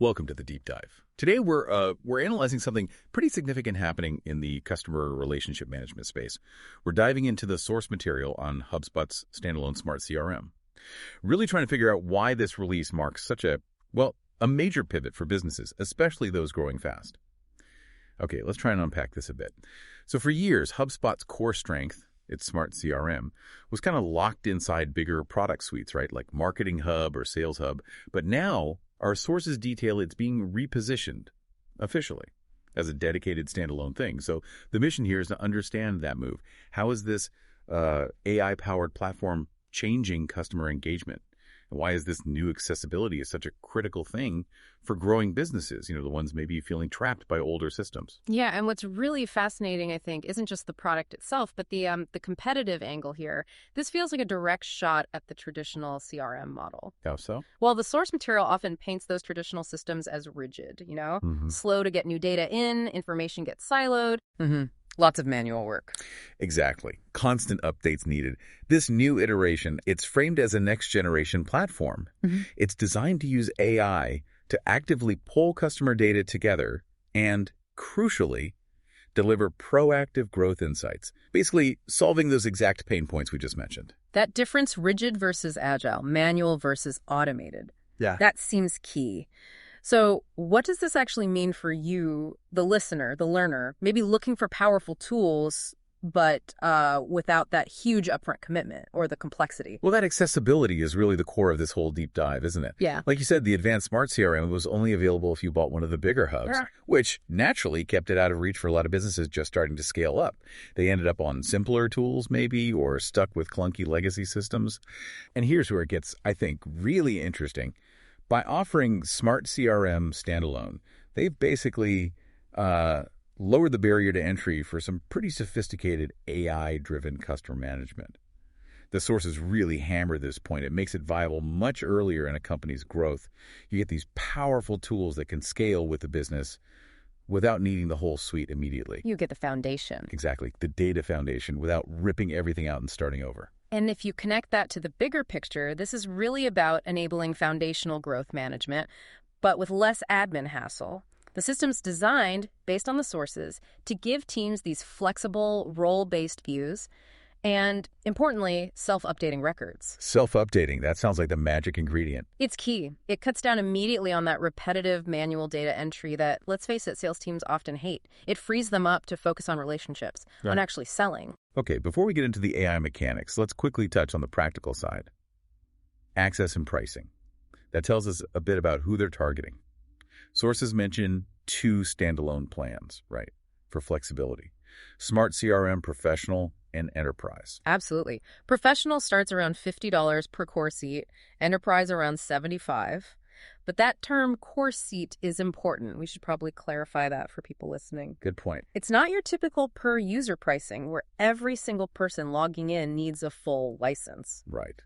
Welcome to the deep dive. Today we're analyzing something pretty significant happening in the customer relationship management space. We're diving into the source material on HubSpot's Standalone Smart CRM. Really trying to figure out why this release marks such a major pivot for businesses, especially those growing fast. Okay, let's try and unpack this a bit. So for years, HubSpot's core strength, its Smart CRM, was kind of locked inside bigger product suites, right? Like Marketing Hub or Sales Hub. But now our sources detail it's being repositioned officially as a dedicated standalone thing. So the mission here is to understand that move. How is this AI-powered platform changing customer engagement? And why is this new accessibility such a critical thing for growing businesses, the ones maybe feeling trapped by older systems? Yeah, and what's really fascinating, I think, isn't just the product itself, but the competitive angle here. This feels like a direct shot at the traditional CRM model. How so? Well, the source material often paints those traditional systems as rigid, slow to get new data in, information gets siloed. Lots of manual work. Exactly. Constant updates needed. This new iteration, it's framed as a next-generation platform. It's designed to use AI to actively pull customer data together and, crucially, deliver proactive growth insights, basically solving those exact pain points we just mentioned. That difference, rigid versus agile, manual versus automated, Yeah. that seems key. So what does this actually mean for you, the listener, the learner, maybe looking for powerful tools, but without that huge upfront commitment or the complexity? Well, that accessibility is really the core of this whole deep dive, isn't it? Yeah. Like you said, the advanced Smart CRM was only available if you bought one of the bigger hubs, which naturally kept it out of reach for a lot of businesses just starting to scale up. They ended up on simpler tools maybe, or stuck with clunky legacy systems. And here's where it gets, I think, really interesting. By offering Smart CRM Standalone, they've basically lowered the barrier to entry for some pretty sophisticated AI-driven customer management. The sources really hammer this point. It makes it viable much earlier in a company's growth. You get these powerful tools that can scale with the business without needing the whole suite immediately. You get the foundation. Exactly, the data foundation, without ripping everything out and starting over. And if you connect that to the bigger picture, this is really about enabling foundational growth management, but with less admin hassle. The system's designed, based on the sources, to give teams these flexible, role-based views and, importantly, self-updating records. Self-updating, that sounds like the magic ingredient. It's key. It cuts down immediately on that repetitive manual data entry that, let's face it, sales teams often hate. It frees them up to focus on relationships, on actually selling. Okay, before we get into the AI mechanics, let's quickly touch on the practical side. Access and pricing. That tells us a bit about who they're targeting. Sources mention 2 standalone plans, right, for flexibility. Smart CRM Professional and Enterprise. Absolutely. Professional starts around $50 per core seat, Enterprise around $75. But that term core seat is important. We should probably clarify that for people listening. Good point. It's not your typical per user pricing where every single person logging in needs a full license. Right.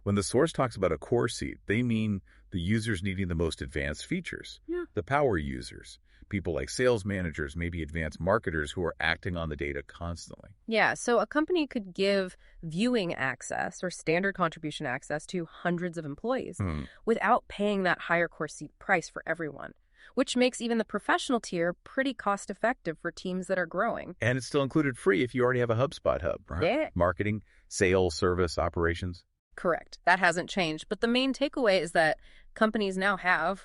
When the source talks about a core seat, they mean the users needing the most advanced features. Yeah. The power users. People like sales managers, maybe advanced marketers who are acting on the data constantly. Yeah, so a company could give viewing access or standard contribution access to hundreds of employees without paying that higher core seat price for everyone, which makes even the professional tier pretty cost-effective for teams that are growing. And it's still included free if you already have a HubSpot hub, right? Yeah. Marketing, sales, service, operations. Correct. That hasn't changed. But the main takeaway is that companies now have,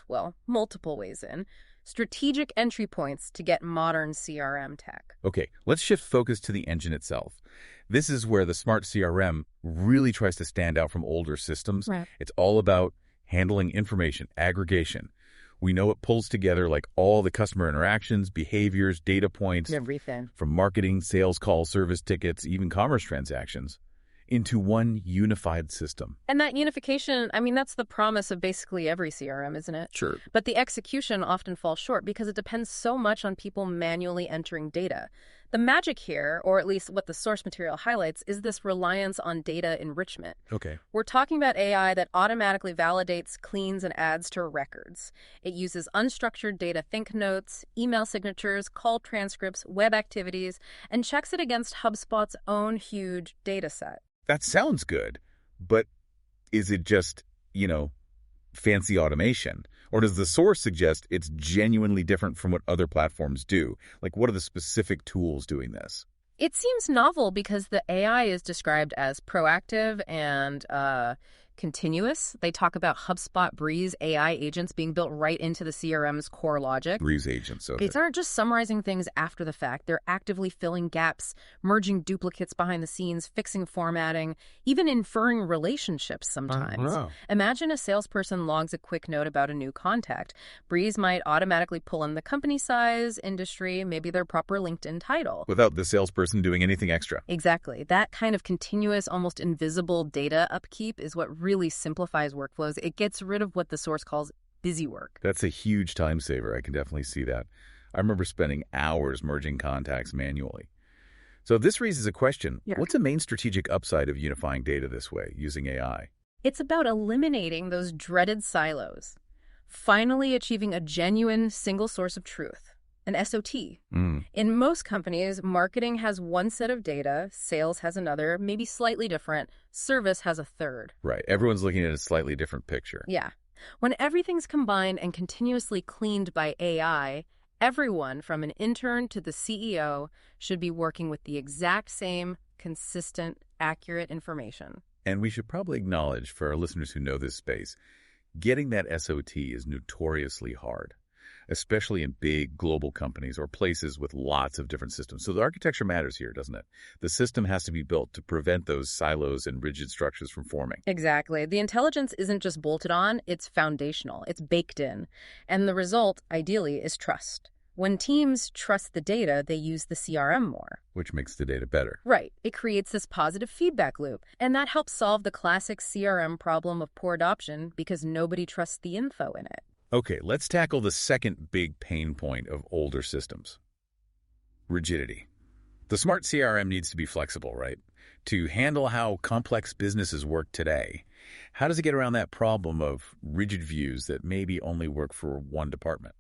multiple ways in, strategic entry points to get modern CRM tech. Okay, let's shift focus to the engine itself. This is where the Smart CRM really tries to stand out from older systems. Right. It's all about handling information, aggregation. We know it pulls together like all the customer interactions, behaviors, data points. Everything. From marketing, sales calls, service tickets, even commerce transactions, into one unified system. And that unification, that's the promise of basically every CRM, isn't it? Sure. But the execution often falls short because it depends so much on people manually entering data. The magic here, or at least what the source material highlights, is this reliance on data enrichment. Okay. We're talking about AI that automatically validates, cleans, and adds to records. It uses unstructured data think notes, email signatures, call transcripts, web activities, and checks it against HubSpot's own huge data set. That sounds good, but is it just, fancy automation? Or does the source suggest it's genuinely different from what other platforms do? Like, what are the specific tools doing this? It seems novel because the AI is described as proactive and continuous. They talk about HubSpot Breeze AI agents being built right into the CRM's core logic. Breeze agents, okay. These aren't just summarizing things after the fact. They're actively filling gaps, merging duplicates behind the scenes, fixing formatting, even inferring relationships sometimes. Wow. Imagine a salesperson logs a quick note about a new contact. Breeze might automatically pull in the company size, industry, maybe their proper LinkedIn title. Without the salesperson doing anything extra. Exactly. That kind of continuous, almost invisible data upkeep is what really simplifies workflows. It gets rid of what the source calls busy work. That's a huge time saver. I can definitely see that. I remember spending hours merging contacts manually. So this raises a question. Yeah. What's a main strategic upside of unifying data this way, using AI? It's about eliminating those dreaded silos, finally achieving a genuine single source of truth, an SOT. In most companies, marketing has one set of data, sales has another, maybe slightly different, service has a third. Right. Everyone's looking at a slightly different picture. Yeah. When everything's combined and continuously cleaned by AI, everyone from an intern to the CEO should be working with the exact same, consistent, accurate information. And we should probably acknowledge, for our listeners who know this space, getting that SOT is notoriously hard, especially in big global companies or places with lots of different systems. So the architecture matters here, doesn't it? The system has to be built to prevent those silos and rigid structures from forming. Exactly. The intelligence isn't just bolted on, it's foundational, it's baked in. And the result, ideally, is trust. When teams trust the data, they use the CRM more. Which makes the data better. Right. It creates this positive feedback loop. And that helps solve the classic CRM problem of poor adoption because nobody trusts the info in it. Okay, let's tackle the second big pain point of older systems. Rigidity. The Smart CRM needs to be flexible, right? To handle how complex businesses work today. How does it get around that problem of rigid views that maybe only work for one department?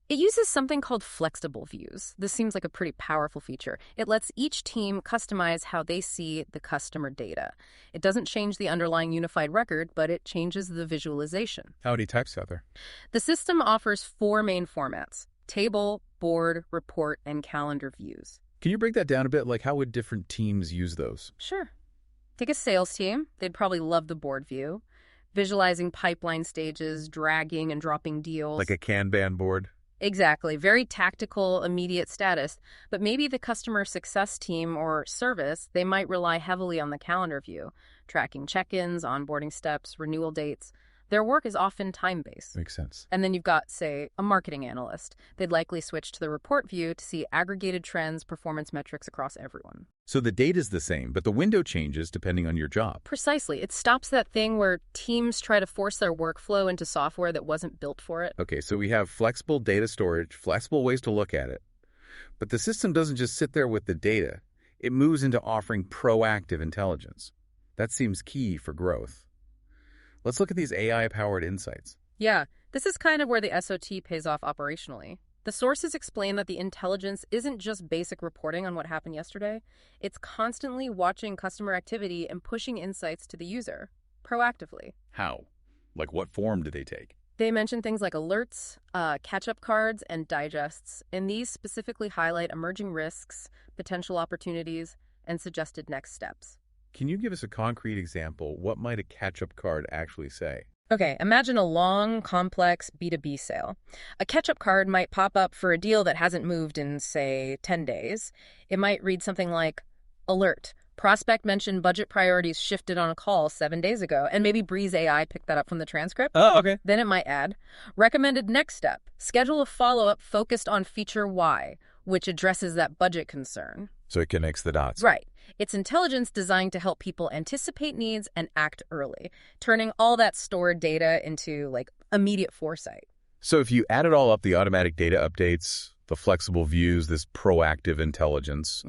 It uses something called flexible views. This seems like a pretty powerful feature. It lets each team customize how they see the customer data. It doesn't change the underlying unified record, but it changes the visualization. How many types are there? The system offers 4 main formats: table, board, report, and calendar views. Can you break that down a bit? Like, how would different teams use those? Sure. Take a sales team. They'd probably love the board view. Visualizing pipeline stages, dragging and dropping deals. Like a Kanban board? Exactly. Very tactical, immediate status. But maybe the customer success team or service, they might rely heavily on the calendar view, tracking check-ins, onboarding steps, renewal dates. Their work is often time-based. Makes sense. And then you've got, say, a marketing analyst. They'd likely switch to the report view to see aggregated trends, performance metrics across everyone. So the data's the same, but the window changes depending on your job. Precisely. It stops that thing where teams try to force their workflow into software that wasn't built for it. Okay, so we have flexible data storage, flexible ways to look at it. But the system doesn't just sit there with the data. It moves into offering proactive intelligence. That seems key for growth. Let's look at these AI-powered insights. Yeah, this is kind of where the SOT pays off operationally. The sources explain that the intelligence isn't just basic reporting on what happened yesterday. It's constantly watching customer activity and pushing insights to the user, proactively. How? Like, what form do they take? They mention things like alerts, catch-up cards, and digests, and these specifically highlight emerging risks, potential opportunities, and suggested next steps. Can you give us a concrete example? What might a catch-up card actually say? Okay, imagine a long, complex B2B sale. A catch-up card might pop up for a deal that hasn't moved in, say, 10 days. It might read something like, alert, prospect mentioned budget priorities shifted on a call 7 days ago, and maybe Breeze AI picked that up from the transcript. Oh, okay. Then it might add, recommended next step, schedule a follow-up focused on feature Y, which addresses that budget concern. So it connects the dots. Right. It's intelligence designed to help people anticipate needs and act early, turning all that stored data into, like, immediate foresight. So if you add it all up, the automatic data updates, the flexible views, this proactive intelligence,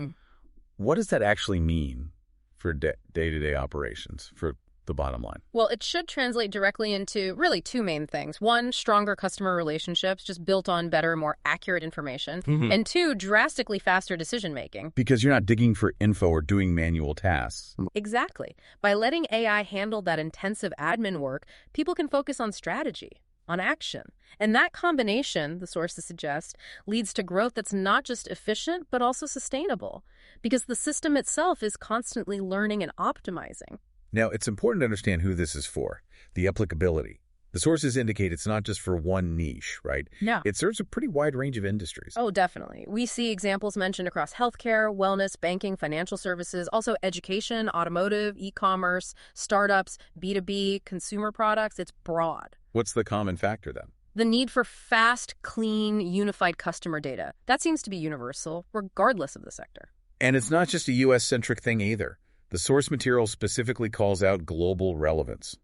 what does that actually mean for day-to-day operations, for the bottom line? Well, it should translate directly into really 2 main things. 1, stronger customer relationships, just built on better, more accurate information. And 2, drastically faster decision-making. Because you're not digging for info or doing manual tasks. Exactly. By letting AI handle that intensive admin work, people can focus on strategy. on action. And that combination, the sources suggest, leads to growth that's not just efficient, but also sustainable, because the system itself is constantly learning and optimizing. Now, it's important to understand who this is for, the applicability. The sources indicate it's not just for one niche, right? Yeah. It serves a pretty wide range of industries. Oh, definitely. We see examples mentioned across healthcare, wellness, banking, financial services, also education, automotive, e-commerce, startups, B2B, consumer products. It's broad. What's the common factor then? The need for fast, clean, unified customer data. That seems to be universal, regardless of the sector. And it's not just a U.S.-centric thing either. The source material specifically calls out global relevance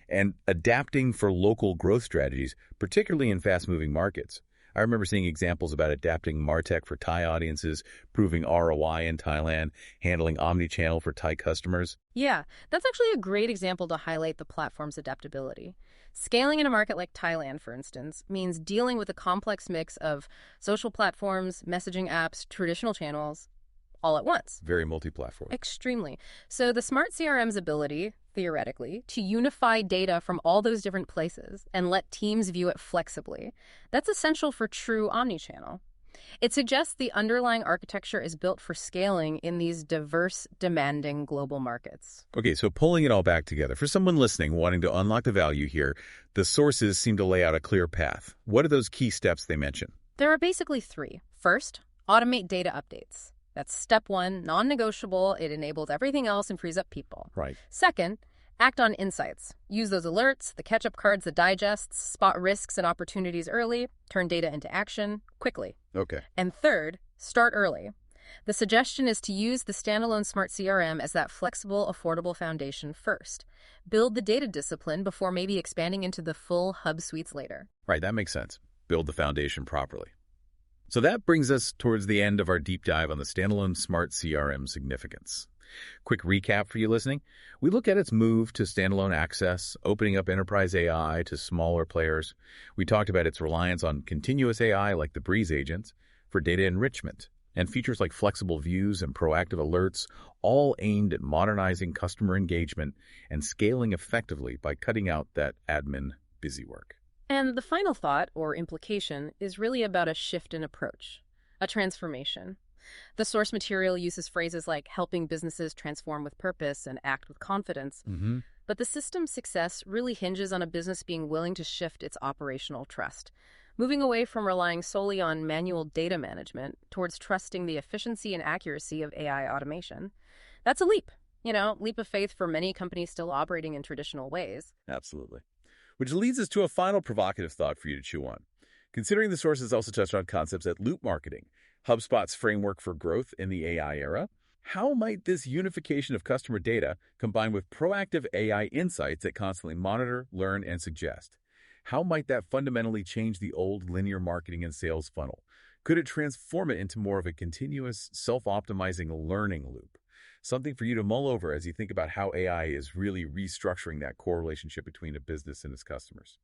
and adapting for local growth strategies, particularly in fast-moving markets. I remember seeing examples about adapting MarTech for Thai audiences, proving ROI in Thailand, handling omnichannel for Thai customers. Yeah, that's actually a great example to highlight the platform's adaptability. Scaling in a market like Thailand, for instance, means dealing with a complex mix of social platforms, messaging apps, traditional channels, all at once. Very multi-platform. Extremely. So the Smart CRM's ability, theoretically, to unify data from all those different places and let teams view it flexibly, that's essential for true omnichannel. It suggests the underlying architecture is built for scaling in these diverse, demanding global markets. Okay, so pulling it all back together, for someone listening wanting to unlock the value here, the sources seem to lay out a clear path. What are those key steps they mention? There are basically three. First, automate data updates. That's step one, non-negotiable. It enables everything else and frees up people. Right. Second, act on insights. Use those alerts, the catch-up cards, the digests, spot risks and opportunities early, turn data into action quickly. Okay. And third, start early. The suggestion is to use the standalone Smart CRM as that flexible, affordable foundation first. Build the data discipline before maybe expanding into the full hub suites later. Right, that makes sense. Build the foundation properly. So that brings us towards the end of our deep dive on the standalone Smart CRM significance. Quick recap for you listening. We look at its move to standalone access, opening up enterprise AI to smaller players. We talked about its reliance on continuous AI like the Breeze agents for data enrichment, and features like flexible views and proactive alerts, all aimed at modernizing customer engagement and scaling effectively by cutting out that admin busy work. And the final thought, or implication, is really about a shift in approach, a transformation. The source material uses phrases like helping businesses transform with purpose and act with confidence. But the system's success really hinges on a business being willing to shift its operational trust, moving away from relying solely on manual data management towards trusting the efficiency and accuracy of AI automation. That's a leap, leap of faith for many companies still operating in traditional ways. Absolutely. Which leads us to a final provocative thought for you to chew on. Considering the sources also touched on concepts at Loop Marketing, HubSpot's framework for growth in the AI era, how might this unification of customer data combine with proactive AI insights that constantly monitor, learn, and suggest? How might that fundamentally change the old linear marketing and sales funnel? Could it transform it into more of a continuous, self-optimizing learning loop? Something for you to mull over as you think about how AI is really restructuring that core relationship between a business and its customers.